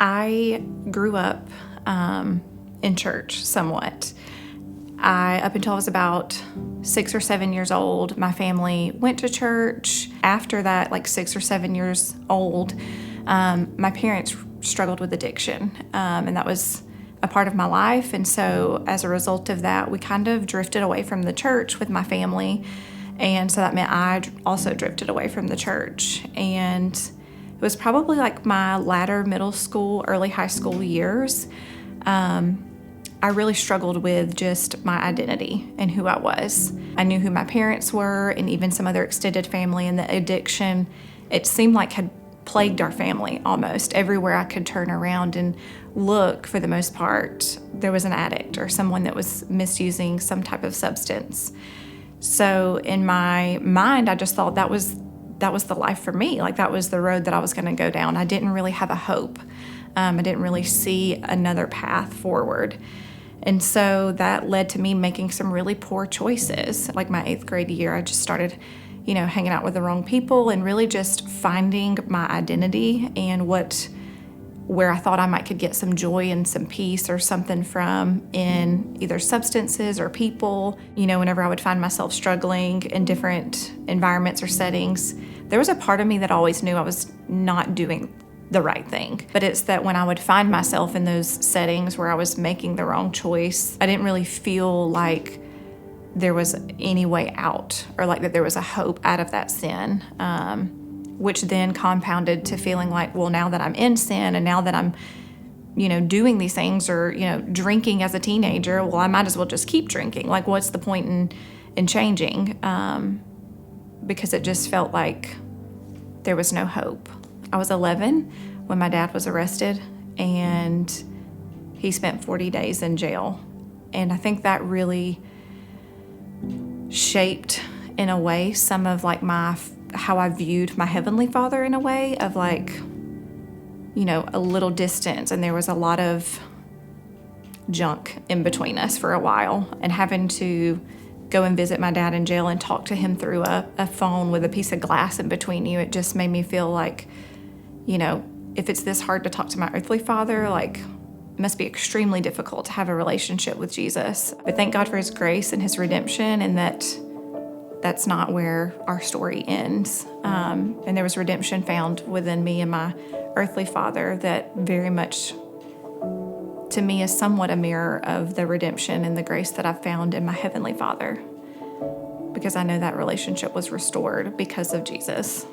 I grew up in church somewhat. Up until I was about 6 or 7 years old, my family went to church. After that, like 6 or 7 years old, my parents struggled with addiction, and that was a part of my life. And so as a result of that, we kind of drifted away from the church with my family. And so that meant I also drifted away from the church. And it was probably like my latter middle school, early high school years. I really struggled with just my identity and who I was. I knew who my parents were and even some other extended family, and the addiction, it seemed like had plagued our family almost. Everywhere I could turn around and look, for the most part, there was an addict or someone that was misusing some type of substance. So in my mind, I just thought that was the life for me. Like that was the road that I was going to go down. I didn't really have a hope. I didn't really see another path forward. And so that led to me making some really poor choices. Like my 8th grade year, I just started, hanging out with the wrong people and really just finding my identity and where I thought I could get some joy and some peace or something from in either substances or people. Whenever I would find myself struggling in different environments or settings, there was a part of me that always knew I was not doing the right thing. But it's that when I would find myself in those settings where I was making the wrong choice, I didn't really feel like there was any way out or like that there was a hope out of that sin, which then compounded to feeling like, well, now that I'm in sin and now that I'm, doing these things or, drinking as a teenager, well, I might as well just keep drinking. Like, what's the point in changing? Because it just felt like there was no hope. I was 11 when my dad was arrested, and he spent 40 days in jail. And I think that really shaped, in a way, some of like how I viewed my Heavenly Father, in a way of like, a little distance. And there was a lot of junk in between us for a while, and having to go and visit my dad in jail and talk to him through a phone with a piece of glass in between you, it just made me feel like, if it's this hard to talk to my earthly father, like, it must be extremely difficult to have a relationship with Jesus. But thank God for his grace and his redemption, and that's not where our story ends. And there was redemption found within me and my earthly father that very much, to me, is somewhat a mirror of the redemption and the grace that I've found in my Heavenly Father, because I know that relationship was restored because of Jesus.